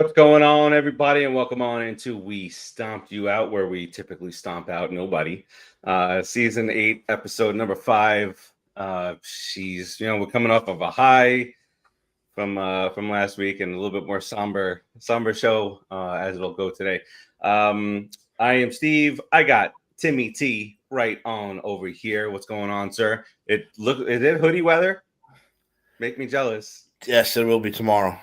What's going on, everybody, and welcome on into We Stomped You Out, where we typically stomp out nobody. Season 8, episode number 5. We're coming off of a high from last week, and a little bit more somber show as it'll go today. I am Steve. I got Timmy T right on over here. What's going on, sir? Is it hoodie weather? Make me jealous. Yes, it will be tomorrow.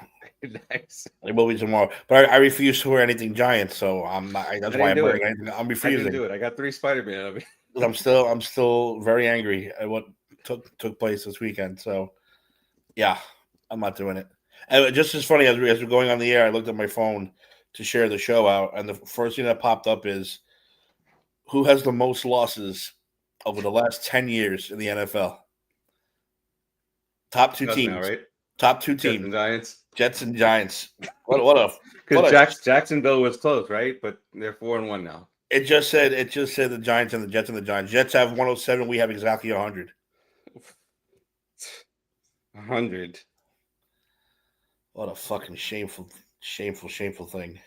Nice. It will be tomorrow, but I refuse to wear anything giant, so I'm not. That's why I'm wearing anything. I'm refusing. I didn't do it. I got 3 Spider-Man of it. I'm still very angry at what took place this weekend. So, yeah, I'm not doing it. And just as funny as we're going on the air, I looked at my phone to share the show out, and the first thing that popped up is who has the most losses over the last 10 years in the NFL. Top 2 teams, now, right? Top 2 teams. Jets and Giants. Because Jacksonville was close, right? But they're 4-1 now. It just said the Giants and the Jets and the Giants. Jets have 107. We have exactly 100. 100. What a fucking shameful thing.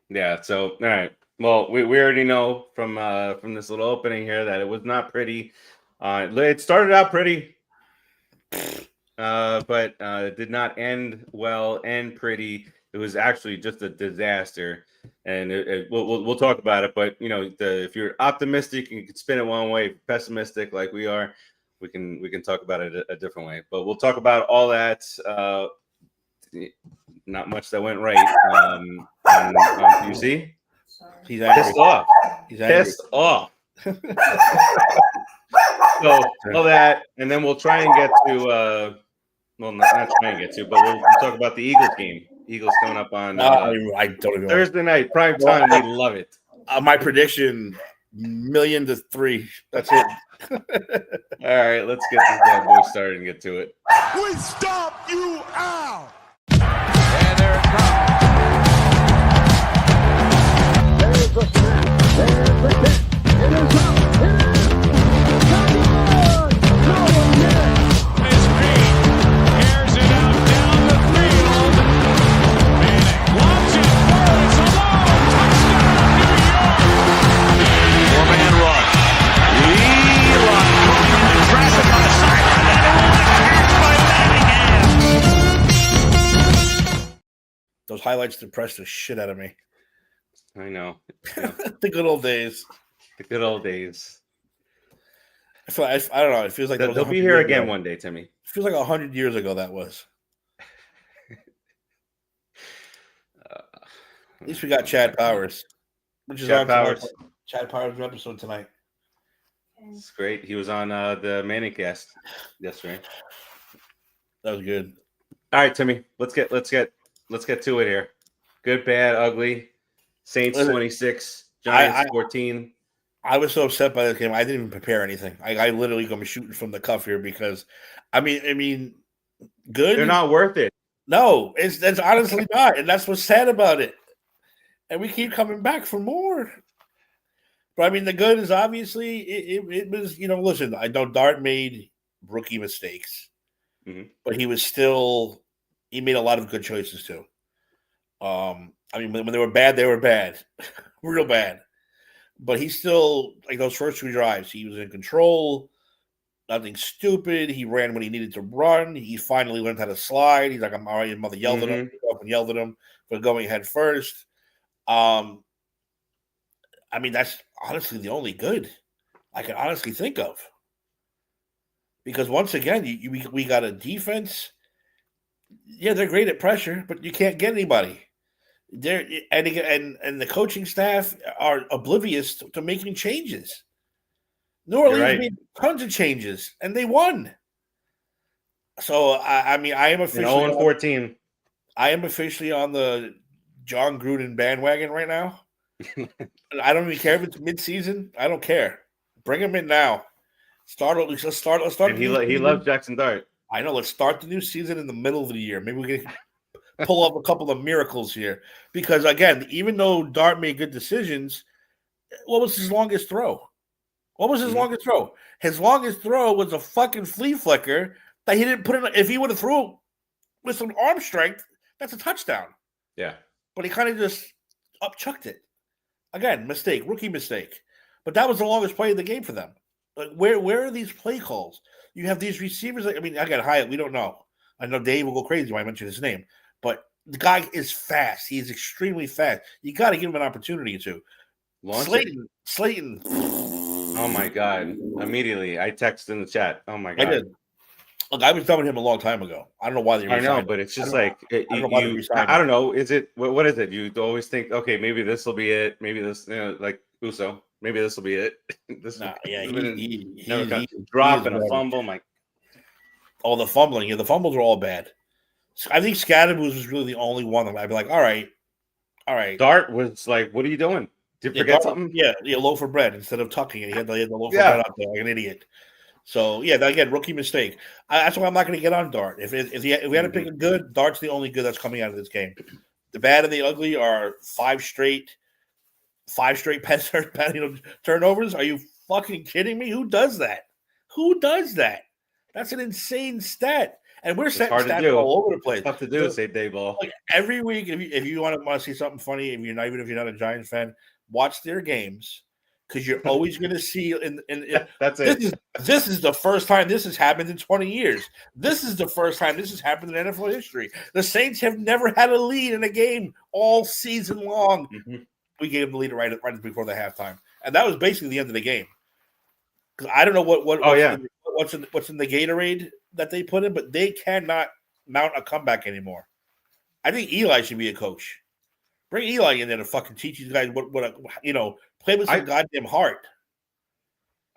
Yeah. So all right. Well, we already know from this little opening here that it was not pretty. It started out pretty. But it did not end well and pretty. It was actually just a disaster, and we'll talk about it. But if you're optimistic, you can spin it one way. Pessimistic, like we are, we can talk about it a different way. But we'll talk about all that. Not much that went right. You see, he's pissed off. Pissed off. So all that, and then we'll try and get to. Well, not try and get to, but we'll talk about the Eagles game. Eagles coming up on I don't even Thursday night, prime time. We love it. My prediction, 1,000,000 to 3. That's it. All right, let's get this bad boy started and get to it. We stomp you out. And there it comes. There's the snap. There's the kick. It is up. It is. Those highlights depressed the shit out of me. I know. Yeah. The good old days. The good old days. I don't know. It feels like they'll be here again one day, Timmy. It feels like 100 years ago that was. At least we got Chad Powers, which is Chad Powers. Chad Powers' episode tonight. It's great. He was on the Manicast yesterday. That was good. All right, Timmy. Let's get to it here. Good, bad, ugly. Saints 26, Giants 14. I was so upset by this game. I didn't even prepare anything. I literally go shooting from the cuff here because, I mean, good. They're not worth it. No, that's honestly not, and that's what's sad about it. And we keep coming back for more. But I mean, the good is obviously it was. Listen, I know Dart made rookie mistakes, but he made a lot of good choices too. I mean, when they were bad, real bad. But he still, like those first 2 drives, he was in control. Nothing stupid. He ran when he needed to run. He finally learned how to slide. He's like, I'm all right. His mother yelled at him for going head first. I mean, that's honestly the only good I can honestly think of. Because once again, we got a defense. Yeah, they're great at pressure, but you can't get anybody. And the coaching staff are oblivious to making changes. New Orleans made tons of changes, and they won. So I mean, I am officially 0-14. I am officially on the John Gruden bandwagon right now. I don't even care if it's mid-season. I don't care. Bring him in now. Let's start. And he loves Jaxson Dart. I know. Let's start the new season in the middle of the year. Maybe we can pull up a couple of miracles here. Because again, even though Dart made good decisions, what was his longest throw? Longest throw? His longest throw was a fucking flea flicker that he didn't put in. If he would have threw with some arm strength, That's a touchdown. Yeah. But he kind of just upchucked it. Again, rookie mistake. But that was the longest play of the game for them. Like, where are these play calls? You have these receivers. Again, Hyatt, we don't know. I know Dave will go crazy when I mention his name. But the guy is fast. He is extremely fast. You got to give him an opportunity to. Slayton. Oh, my God. Immediately, I texted in the chat. Oh, my God. I did. Look, I was done with him a long time ago. I don't know why they resigned. I know, but it's just like I don't know. Is it what is it? You always think, okay, maybe this will be it. Maybe this, like Uso. Maybe this will be it. Drop and a fumble. Oh, the fumbling. Yeah, the fumbles are all bad. I think Skattebo was really the only one that I'd be like, all right. Dart was like, what are you doing? Did you forget something? Yeah, loaf of bread instead of tucking it. He had the loaf of bread out there like an idiot. So, yeah, again, rookie mistake. That's why I'm not going to get on Dart. If we had to pick a good, Dart's the only good that's coming out of this game. The bad and the ugly are five straight turnovers. Are you fucking kidding me? Who does that? That's an insane stat. And we're setting stats all over the place. It's tough to do, say day ball. Like every week, if you want to see something funny, even if you're not a Giants fan, watch their games. Because you're always going to see that's it. This is the first time this has happened in 20 years. This is the first time this has happened in NFL history. The Saints have never had a lead in a game all season long. Mm-hmm. We gave them the lead right before the halftime, and that was basically the end of the game. Because I don't know what's in the Gatorade that they put in, but they cannot mount a comeback anymore. I think Eli should be a coach. Bring Eli in there to fucking teach you guys what play with some goddamn heart.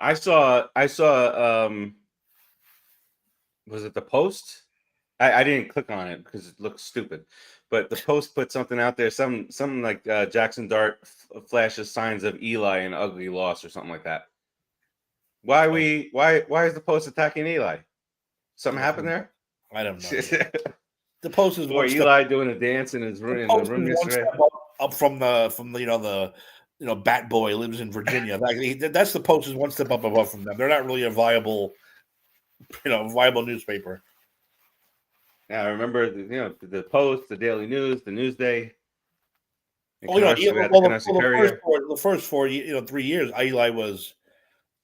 I saw was it the Post? I didn't click on it because it looks stupid. But the Post put something out there, something like Jaxson Dart flashes signs of Eli and ugly loss or something like that. Why is the Post attacking Eli? Something happened there? I don't know. The Post is Eli doing a dance in his room. Up from the Bat Boy lives in Virginia. That's the Post is one step up above from them. They're not really a viable newspaper. Yeah, I remember the Post, the Daily News, the Newsday. The first 3 years, Eli was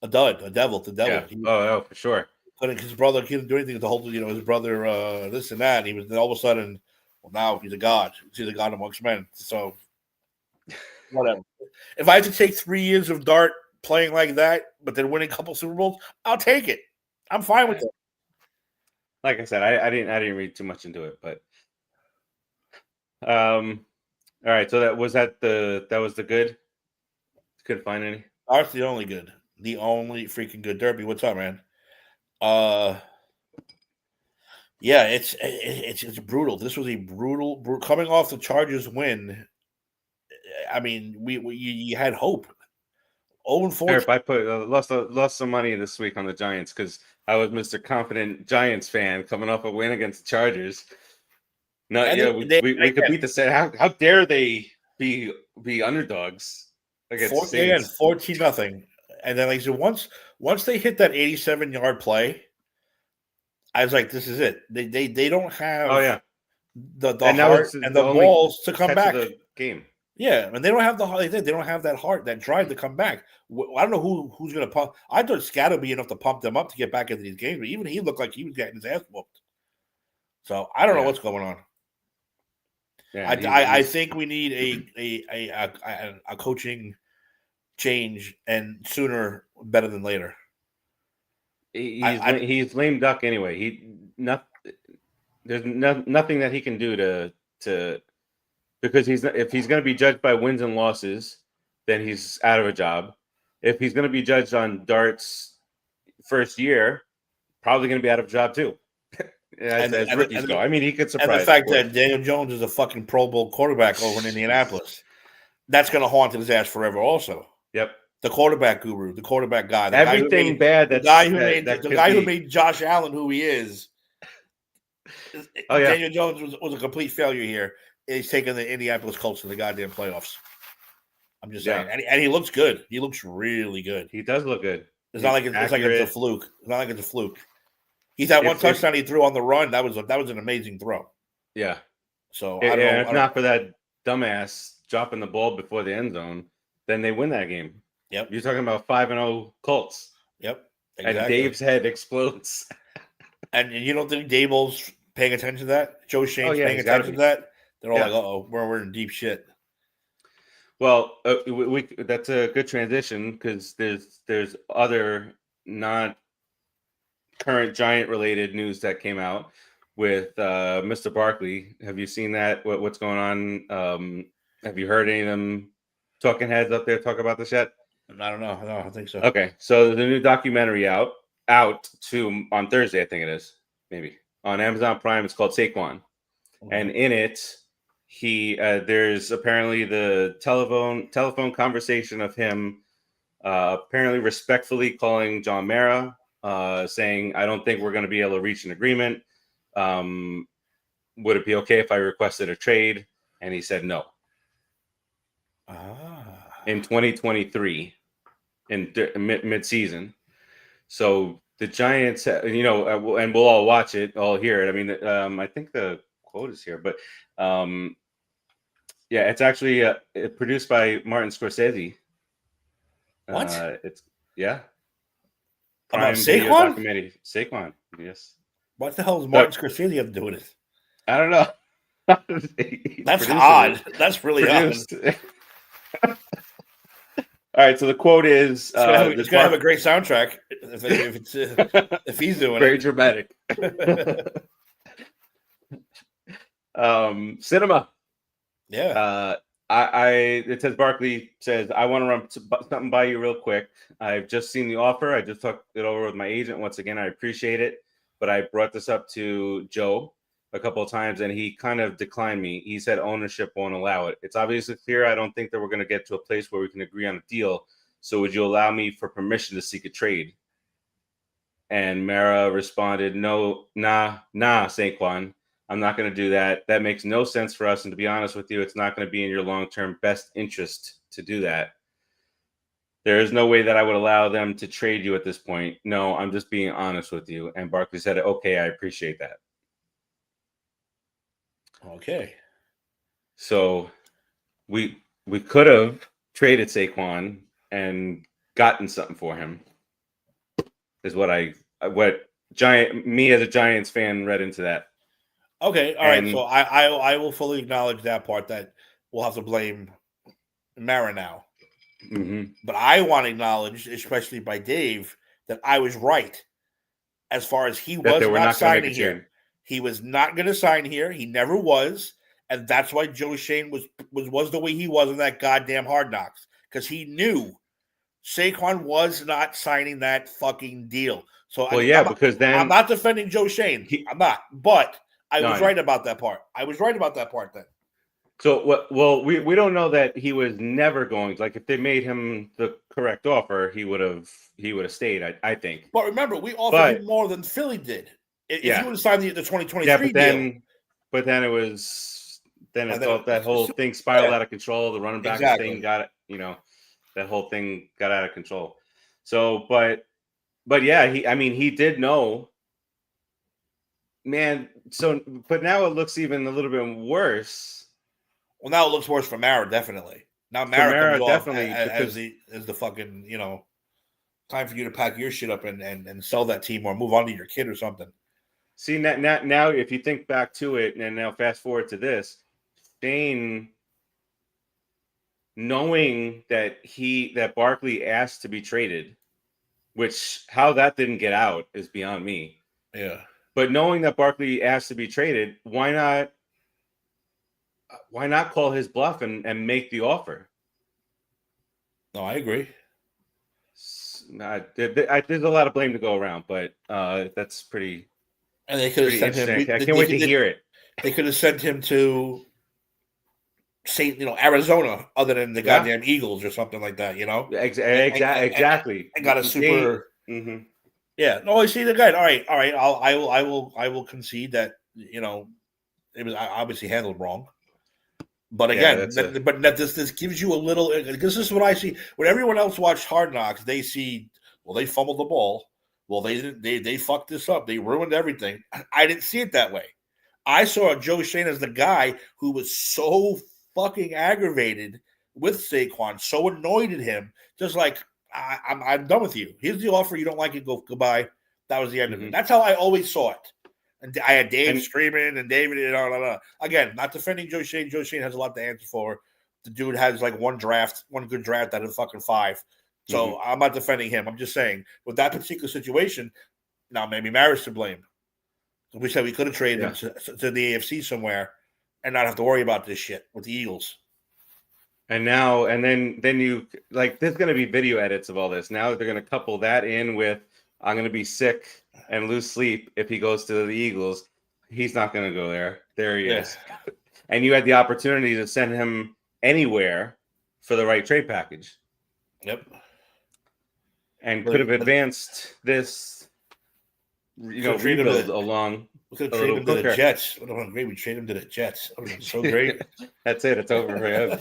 a dud, a devil. Yeah. For sure. But his brother couldn't do anything to hold his brother this and that. And he was all of a sudden, well, now he's a god. He's a god amongst men. So whatever. If I had to take 3 years of Dart playing like that, but then winning a couple Super Bowls, I'll take it. I'm fine with it. Like I said, I didn't read too much into it, but all right. So that was the good. Couldn't find any. Dart's the only good. The only freaking good. Derby, what's up, man? Yeah, it's brutal. This was a brutal coming off the Chargers win. I mean, you had hope. 0-4. I put lost some money this week on the Giants because I was Mr. Confident Giants fan coming off a win against the Chargers. No, we could beat the set. How dare they be underdogs against the Saints? 14-0. And then, like I said, once they hit that 87-yard play, I was like, "This is it." They don't have the heart and the balls to come back. The game. Yeah, and they don't have they don't have that heart, that drive to come back. I don't know who's going to pump. I thought Skattebo would be enough to pump them up to get back into these games, but even he looked like he was getting his ass whooped. So I don't know what's going on. Yeah, I think we need a coaching change, and sooner better than later. He's lame duck anyway. There's nothing that he can do to because if he's going to be judged by wins and losses, then he's out of a job. If he's going to be judged on Dart's first year, probably going to be out of a job too. as rookies go. I mean, he could surprise. And the fact that Daniel Jones is a fucking Pro Bowl quarterback over in Indianapolis, that's going to haunt his ass forever also. Yep. The quarterback guru, the quarterback guy. Everything bad. The guy who made Josh Allen who he is. Oh, yeah. Daniel Jones was a complete failure here. He's taking the Indianapolis Colts to the goddamn playoffs. I'm just saying. And he looks good. He looks really good. He does look good. It's not like it's a fluke. It's not like it's a fluke. He's had one touchdown he threw on the run. That was an amazing throw. Yeah. So And I don't know. if not for that dumbass dropping the ball before the end zone, then they win that game. Yep. You're talking about 5-0 Colts. Yep. And Exactly. Dave's head explodes. And you don't think Dable's paying attention to that? Joe Shane's yeah, paying he's gotta attention be. to that? They're all Yeah. like, "Uh-oh, we're in deep shit." Well, that's a good transition because there's other not current Giant related news that came out with Mr. Barkley. Have you seen that? What's going on? Have you heard any of them talking heads up there talk about this yet? I don't know. No, I don't think so. Okay, so there's a new documentary out on Thursday, I think it is, maybe on Amazon Prime. It's called Saquon, and in it, there's apparently the telephone conversation of him, apparently respectfully calling John Mara, saying, "I don't think we're going to be able to reach an agreement. Would it be okay if I requested a trade?" And he said no. In 2023, in mid-season. So the Giants, and we'll all watch it, all hear it. I mean, I think the quote is here, but it's actually produced by Martin Scorsese. What? It's About Prime Video Saquon? documentary. Saquon, yes. What the hell does Martin Scorsese have to do with it? I don't know. That's odd. That's really odd. All right, so the quote is: "It's gonna have a great soundtrack if he's doing very it." dramatic. Cinema. Yeah. It says Barkley says, "I want to run something by you real quick. I've just seen the offer. I just talked it over with my agent. Once again, I appreciate it, but I brought this up to Joe a couple of times, and he kind of declined me. He said ownership won't allow it. It's obviously clear I don't think that we're going to get to a place where we can agree on a deal. So would you allow me for permission to seek a trade?" And Mara responded, "No, nah, Saquon. I'm not going to do that. That makes no sense for us. And to be honest with you, it's not going to be in your long-term best interest to do that. There is no way that I would allow them to trade you at this point. No, I'm just being honest with you." And Barkley said, "Okay, I appreciate that." Okay. So we could have traded Saquon and gotten something for him. Is what me as a Giants fan read into that. Okay. All right. So I will fully acknowledge that part, that we'll have to blame Mara now. Mm-hmm. But I want to acknowledge, especially by Dave, that I was right as far as he was not signing here. He was not going to sign here. He never was. And that's why Joe Shane was the way he was in that goddamn Hard Knocks. Because he knew Saquon was not signing that fucking deal. So because then I'm not defending Joe Shane. I'm not. But I was right about that part. Then. So we don't know that he was never going. Like, if they made him the correct offer, he would have stayed. I think. But remember, we offered him more than Philly did. If he would have signed the 2023 deal. But then it was that whole thing spiraled out of control. The running back thing got it. That whole thing got out of control. So, but yeah, he did know. Man, but now it looks even a little bit worse. Well, now it looks worse for Mara, definitely. Now Mara comes definitely as the fucking, time for you to pack your shit up and sell that team or move on to your kid or something. See, now if you think back to it, and now fast forward to this, Shane, knowing that Barkley asked to be traded, which how that didn't get out is beyond me. Yeah. But knowing that Barkley asked to be traded, why not call his bluff and make the offer? No, I agree. There's a lot of blame to go around, but that's pretty. And they could have sent him. I can't wait to hear it. They could have sent him to Arizona, other than the goddamn Eagles or something like that. Exactly. And got a super. Mm-hmm. Yeah. No, I see the guy. All right. I will concede that it was obviously handled wrong. But again, this gives you a little. This is what I see. When everyone else watched Hard Knocks, they see, well, they fumbled the ball. Well, they fucked this up. They ruined everything. I didn't see it that way. I saw Joe Shane as the guy who was so fucking aggravated with Saquon, so annoyed at him, just like I'm done with you. Here's the offer. You don't like it, go goodbye. That was the end of it. That's how I always saw it. And I had Dave screaming and David and all. Again, not defending Joe Shane. Joe Shane has a lot to answer for. The dude has like one good draft out of fucking 5. So I'm not defending him. I'm just saying with that particular situation, now maybe Maris to blame. We said we could have traded him to the AFC somewhere and not have to worry about this shit with the Eagles. And now, and then you like, there's going to be video edits of all this. Now they're going to couple that in with, I'm going to be sick and lose sleep if he goes to the Eagles. He's not going to go there. There he is. And you had the opportunity to send him anywhere for the right trade package. Yep. And could have advanced this, rebuild along. We could have traded him to the Jets. What a great we trade him to the Jets. That would have been so great. That's it. It's over for him.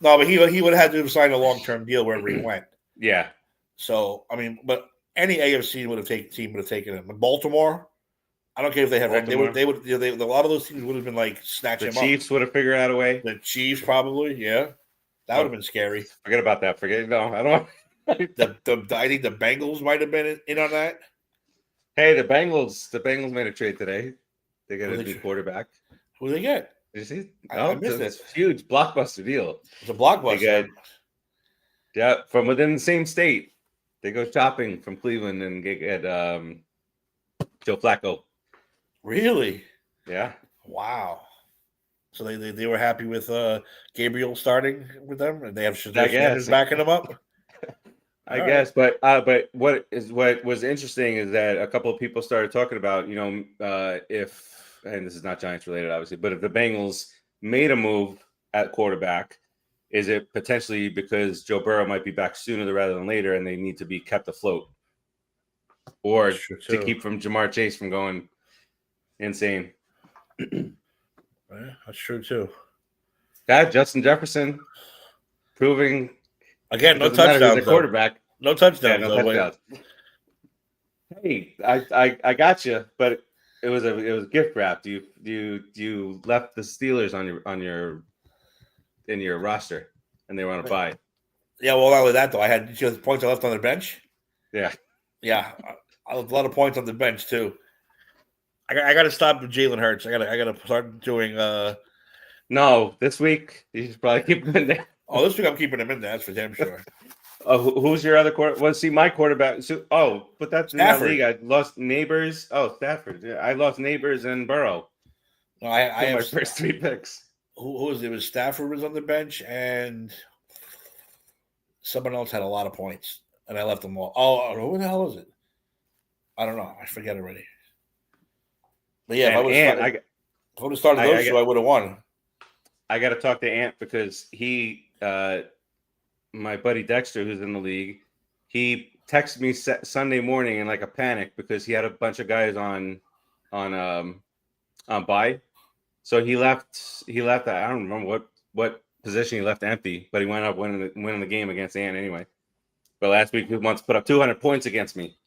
No, but he would have had to sign a long-term deal wherever he went. Yeah. So, I mean, but any AFC team would have taken him. But Baltimore, I don't care if they have. They would. A lot of those teams would have been like snatching him up. The Chiefs would have figured out a way. The Chiefs probably, yeah. That would have been scary. Forget about that. No, I don't. I think the Bengals might have been in on that. Hey, the Bengals made a trade today. They got a new quarterback. Who they get? Did you see? I missed it. It's a huge blockbuster deal. It's a blockbuster. From within the same state. They go shopping from Cleveland and get Joe Flacco. Really? Yeah. Wow. So they were happy with Gabriel starting with them, and they have Shadis backing them up. I guess, but what was interesting is that a couple of people started talking about, if, and this is not Giants related, obviously, but if the Bengals made a move at quarterback, is it potentially because Joe Burrow might be back sooner rather than later, and they need to be kept afloat, or to keep from Jamar Chase from going insane? That's true too. That Justin Jefferson proving. Again, no touchdowns. Quarterback. No touchdowns. Yeah, no touchdowns. Hey, I got you, but it was gift wrapped. You left the Steelers in your roster, and they were on a bye. Yeah, well, not only that though, I had the points I left on the bench. Yeah, I left a lot of points on the bench too. I got to stop with Jalen Hurts. I got to start doing. No, this week you should probably keep him in there. Oh, this week I'm keeping him in there. That's for damn sure. Who's your other quarterback? Well, see, my quarterback. So, but that's Stafford. in that league. I lost Neighbors. Oh, Stafford. Yeah, I lost Neighbors and Burrow. No, I have my first 3 picks. Who was it? It was Stafford was on the bench, and someone else had a lot of points, and I left them all. Oh, who the hell is it? I don't know. I forget already. But yeah, if I would have started those two, I would have won. I got to talk to Ant because he. My buddy Dexter, who's in the league, he texted me Sunday morning in like a panic because he had a bunch of guys on bye. So he left. I don't remember what position he left empty, but he wound up winning the game against Ant anyway. But last week he once put up 200 points against me.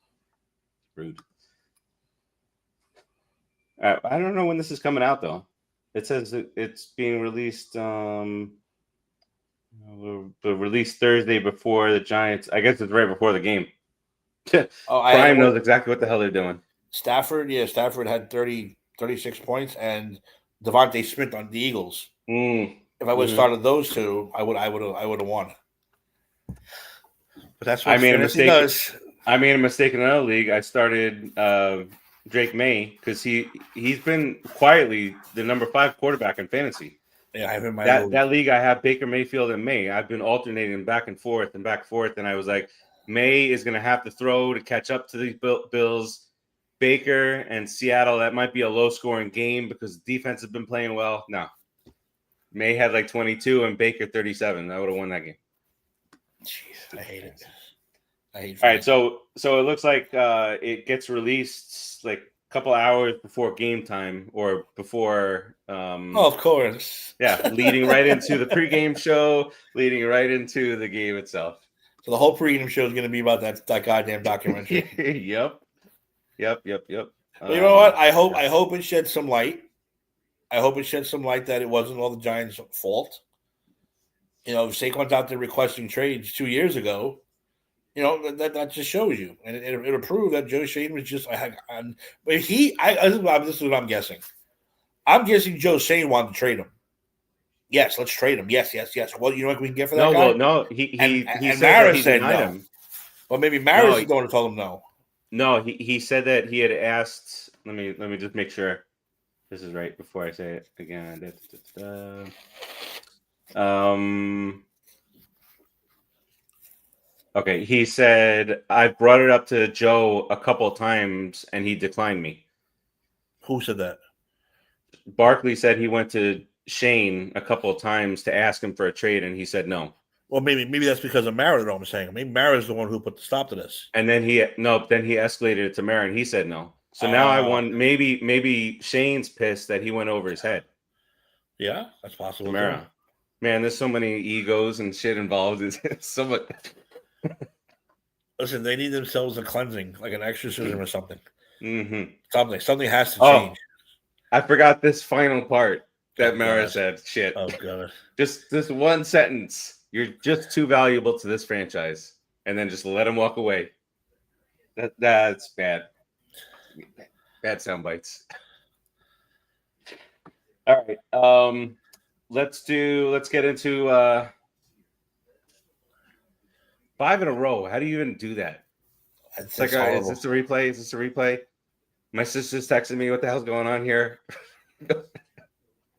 Rude. I don't know when this is coming out though. It says it's being released. Released Thursday before the Giants. I guess it's right before the game. Brian knows exactly what the hell they're doing. Stafford had 36 points, and Devontae Smith on the Eagles. If I would have started those two, I would have won. But that's what I made a mistake. Does. I made a mistake in another league. I started Drake May because he's been quietly the number 5 quarterback in fantasy. Yeah, I have in my that league. I have Baker Mayfield and May. I've been alternating back and forth, and I was like, May is going to have to throw to catch up to the Bills. Baker and Seattle, that might be a low-scoring game because defense has been playing well. No, May had like 22 and Baker 37. I would have won that game. Jeez, I hate it. All right, so it looks like it gets released like couple hours before game time or before of course. Yeah, leading right into the pregame show, leading right into the game itself. So the whole pregame show is going to be about that goddamn documentary. Yep. But you know what? I hope it sheds some light. I hope it sheds some light that it wasn't all the Giants' fault. You know, if Saquon's out there requesting trades 2 years ago, you know, that just shows you. And it'll prove that Joe Shane was just – but this is what I'm guessing. I'm guessing Joe Shane wanted to trade him. Yes, let's trade him. Yes. Well, you know what we can get for that guy? No. He said Mara that he said denied no. him. Well, maybe Mara's the one who told him no. No, he said that he had asked. Let me just make sure this is right before I say it again. Okay, he said I brought it up to Joe a couple of times and he declined me. Who said that? Barkley said he went to Shane a couple of times to ask him for a trade and he said no. Well, maybe that's because of Mara that I'm saying. Maybe Mara's the one who put the stop to this. And then he escalated it to Mara and he said no. So now I won. Maybe Shane's pissed that he went over his head. Yeah, that's possible. Mara. Man, there's so many egos and shit involved. It's so much. Listen, they need themselves a cleansing, like an exorcism or something. Mm-hmm. Something has to change. I forgot this final part that Mara said. Shit. Oh god. Just this one sentence. You're just too valuable to this franchise, and then just let him walk away. That's bad. Bad sound bites. All right. Let's get into 5 in a row. How do you even do that? It's like, is this a replay? My sister's texting me. What the hell's going on here?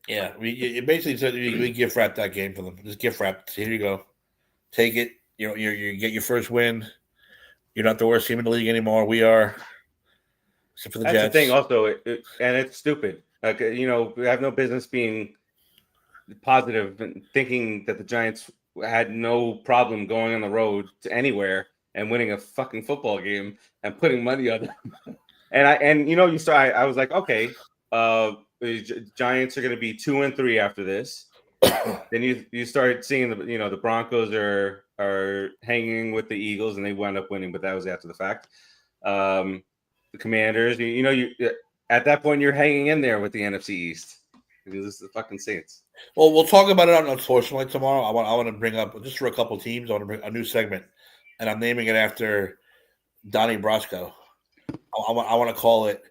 Yeah, it basically said we gift wrap that game for them. Just gift wrap. Here you go. Take it. You know, you get your first win. You're not the worst team in the league anymore. We are. Except for the Jets. That's the thing, also, and it's stupid. Like, you know, we have no business being positive and thinking that the Giants had no problem going on the road to anywhere and winning a fucking football game and putting money on them. I was like, okay, the Giants are going to be 2-3 after this. Then you start seeing the Broncos are hanging with the Eagles and they wound up winning, but that was after the fact. The Commanders, you at that point you're hanging in there with the NFC East. This is the fucking Saints. Well, we'll talk about it on Unfortunately tomorrow. I want to bring up just for a couple of teams. I want to bring a new segment, and I'm naming it after Donnie Brasco. I want to call it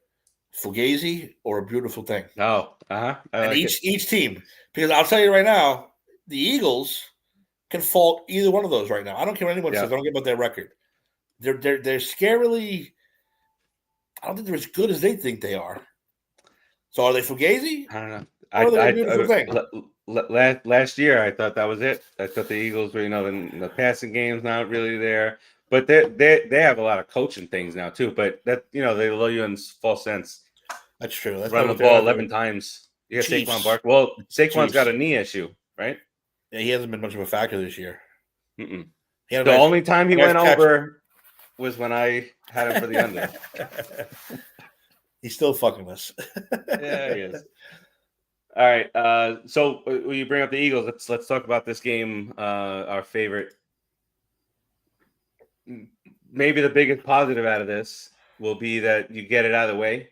Fugazi or A Beautiful Thing. Oh, and each team, because I'll tell you right now, the Eagles can fault either one of those right now. I don't care what anyone says. I don't care about their record. They're scarily. I don't think they're as good as they think they are. So are they Fugazi? I don't know. Or are they A Beautiful Thing? Last year, I thought that was it. I thought the Eagles were, the passing game's not really there. But they have a lot of coaching things now too. But that they lull you in false sense. That's true. That's run the ball 11 times. You got Saquon Barkley. Well, Saquon's got a knee issue, right? Yeah, he hasn't been much of a factor this year. The only time he went over was when I had him for the under. He's still fucking us. Yeah, he is. All right. So when you bring up the Eagles, let's talk about this game. Our favorite. Maybe the biggest positive out of this will be that you get it out of the way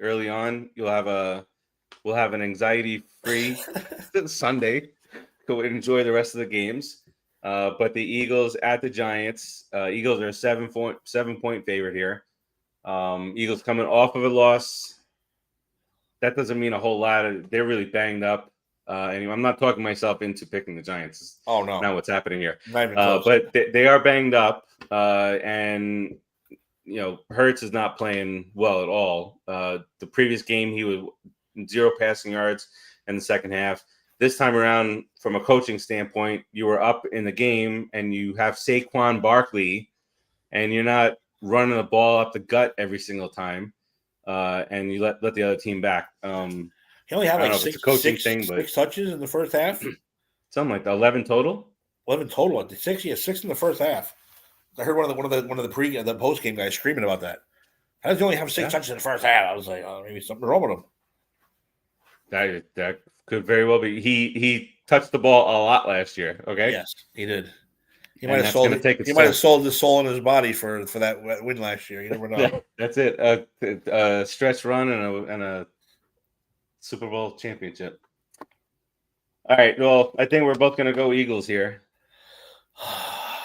early on. We'll have an anxiety-free Sunday. Go enjoy the rest of the games. But the Eagles at the Giants. Eagles are a 7-point favorite here. Eagles coming off of a loss. That doesn't mean a whole lot. They're really banged up. Anyway, I'm not talking myself into picking the Giants. Oh no, not what's happening here. But they are banged up, and Hurts is not playing well at all. The previous game he was 0 passing yards in the second half. This time around, from a coaching standpoint, you were up in the game, and you have Saquon Barkley, and you're not running the ball up the gut every single time, and you let the other team back. He only had six touches in the first half. Something like that. 11 total. 11 total. 6 in the first half. I heard one of the post game guys screaming about that. How does he only have 6 touches in the first half? I was like, maybe something wrong with him. That could very well be. He touched the ball a lot last year. Okay. Yes, he did. He might And have that's sold going to take its He might have toll. sold his soul in his body for that win last year. You never know. That's it. A stretch run and a Super Bowl championship. All right. Well, I think we're both going to go Eagles here.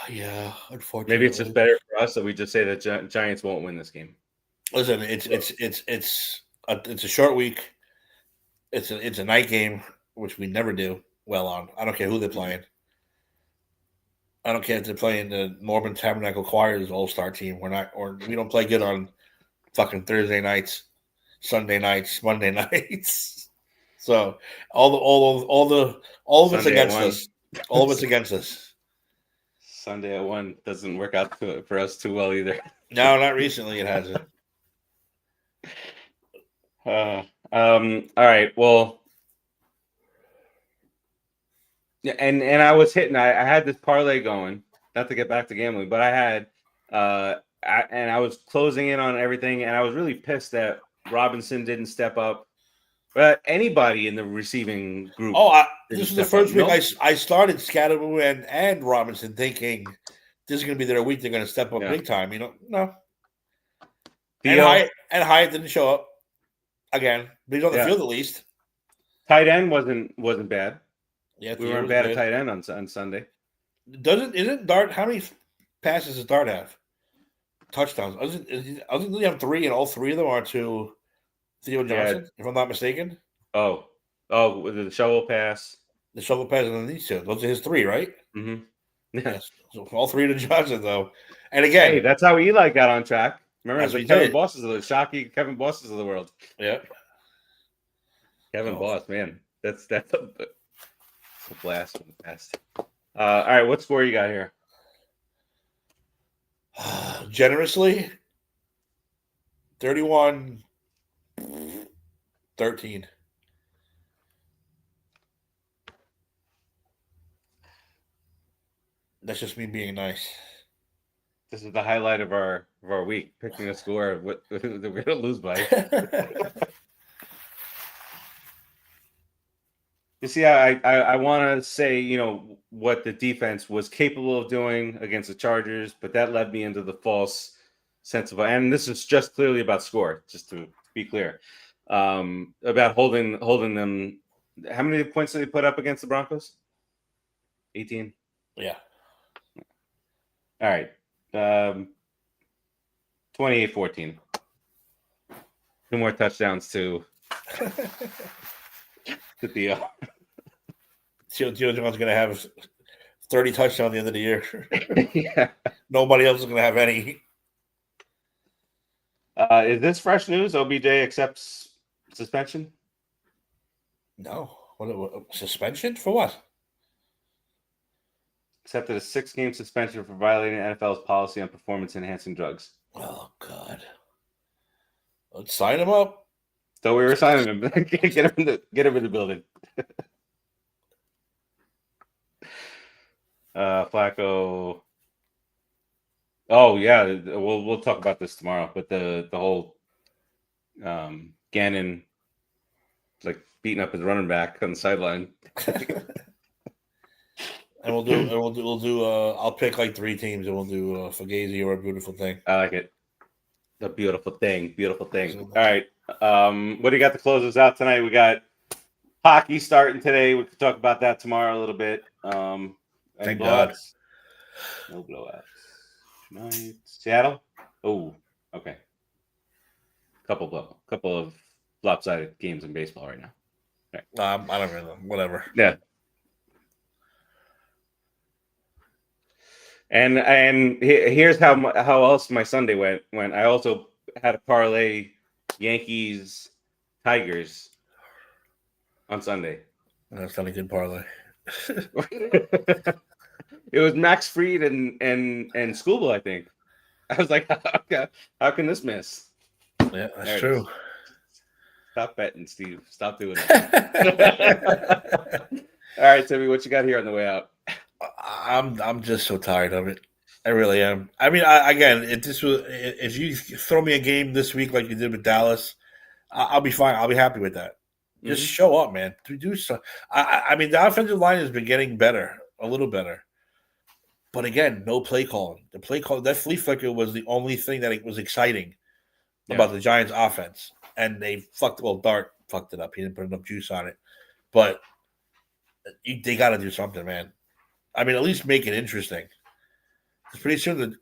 Yeah, unfortunately. Maybe it's just better for us that we just say that Giants won't win this game. Listen, it's a short week. It's a night game, which we never do well on. I don't care who they're playing. I don't care if they're playing the Norman Tabernacle Choir's All-Star team. We don't play good on fucking Thursday nights, Sunday nights, Monday nights. So all of it's Sunday at against 1. us. All of it's against us. Sunday at 1 doesn't work out for us too well either. No, not recently. It hasn't. All right. Well, yeah, and I was hitting. I had this parlay going. Not to get back to gambling, but I had, I was closing in on everything, and I was really pissed that Robinson didn't step up. But anybody in the receiving group. Oh, didn't this is the step first up. week Nope. I started Skattebo and Robinson thinking this is going to be their week. They're going to step up big time. No. And Hyatt didn't show up again. But he's on the field at least. Tight end wasn't bad. Yeah, we weren't bad at tight end on Sunday. Isn't Dart? How many passes does Dart have? Touchdowns. Doesn't he have 3, and all 3 of them are to Theo Johnson, if I'm not mistaken? Oh, with the shovel pass. The shovel pass and then these 2. Those are his 3, right? Mm-hmm. Yes. So all 3 to Johnson, though. And again, hey, that's how Eli got on track. Remember, That's the what he Kevin did. Bosses of the Shockey Kevin Bosses of the world. Yeah. Kevin Boss, man. That's a blast from the past. All right, what score you got here? Generously, 31-13. That's just me being nice. This is the highlight of our week, picking a score of what we're going to lose by. You see, I want to say, what the defense was capable of doing against the Chargers, but that led me into the false sense of, and this is just clearly about score, just to be clear, about holding them. How many points did they put up against the Broncos? 18. Yeah. All right. 28-14. 2 more touchdowns to Theo. Theo John's going to have 30 touchdowns at the end of the year. Yeah. Nobody else is going to have any. Is this fresh news? OBJ accepts suspension? No. What suspension? For what? Accepted a 6-game suspension for violating NFL's policy on performance-enhancing drugs. Oh, God. Let's sign him up. So we were signing him. Get him in the building. Flacco. Oh yeah, we'll talk about this tomorrow. But the whole Gannon like beating up his running back on the sideline. And we'll do. I'll pick like 3 teams, and we'll do Fugazi or A Beautiful Thing. I like it. The beautiful thing. All right. What do you got to close us out tonight? We got hockey starting today. We could talk about that tomorrow a little bit. Thank God. No blowouts tonight. Seattle. Oh, okay. Couple of lopsided games in baseball right now. Right. I don't really know. Whatever. Yeah. And here's how else my Sunday went. When I also had a parlay Yankees Tigers on Sunday. That's not a good parlay. It was Max Fried and Schoolboy, I think. I was like, how can this miss? Yeah, that's true. Stop betting, Steve. Stop doing it. All right, Timmy, what you got here on the way out? I'm just so tired of it. I really am. I mean, if you throw me a game this week like you did with Dallas, I'll be fine. I'll be happy with that. Just show up, man. To do so. I mean, the offensive line has been getting better, a little better. But again, no play calling. The play call, that flea flicker was the only thing that was exciting about the Giants' offense. And they Dart fucked it up. He didn't put enough juice on it. But they got to do something, man. I mean, at least make it interesting. Because pretty soon I'm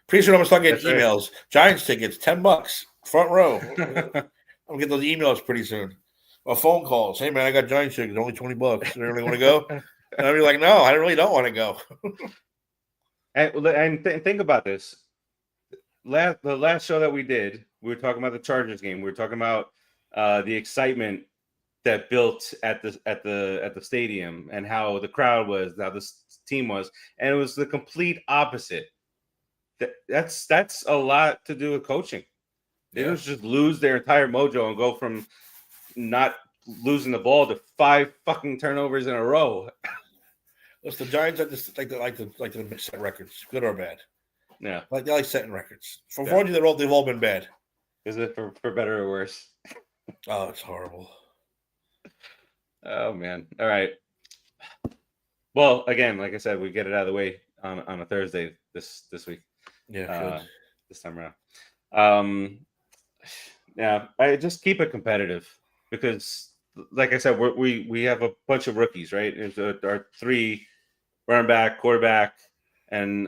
going to start getting emails. Right. Giants tickets, $10, front row. I'm going to get those emails pretty soon. Or phone calls. Hey, man, I got Giants tickets, only $20. You really want to go? And I'll be like, no, I really don't want to go. And think about this. The last show that we did, we were talking about the Chargers game. We were talking about the excitement that built at the stadium and how the crowd was, how this team was, and it was the complete opposite. That's a lot to do with coaching. They don't just lose their entire mojo and go from not losing the ball to 5 fucking turnovers in a row. Listen, the Giants like to set records, good or bad. Yeah, they like setting records. From 40, they've all been bad. Is it for better or worse? Oh, it's horrible. Oh man! All right. Well, again, like I said, we get it out of the way on a Thursday this week. Yeah, this time around. Yeah, I just keep it competitive because, like I said, we have a bunch of rookies, right? There's our 3 running back, quarterback, and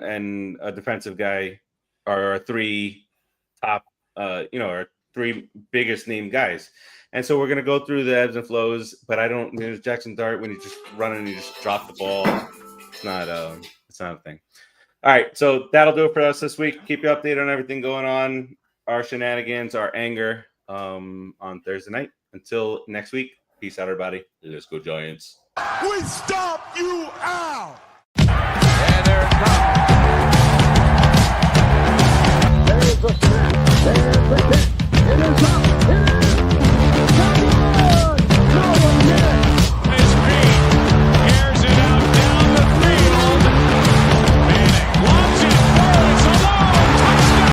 a defensive guy are our 3 top, our 3 biggest name guys. And so we're going to go through the ebbs and flows, but there's Jaxson Dart when you just run and you just drop the ball. It's not a thing. All right. So that'll do it for us this week. Keep you updated on everything going on, our shenanigans, our anger on Thursday night. Until next week. Peace out, everybody. Let's go Giants. We stomp you out. And there it comes. There's the snap. There's the kick. It is out.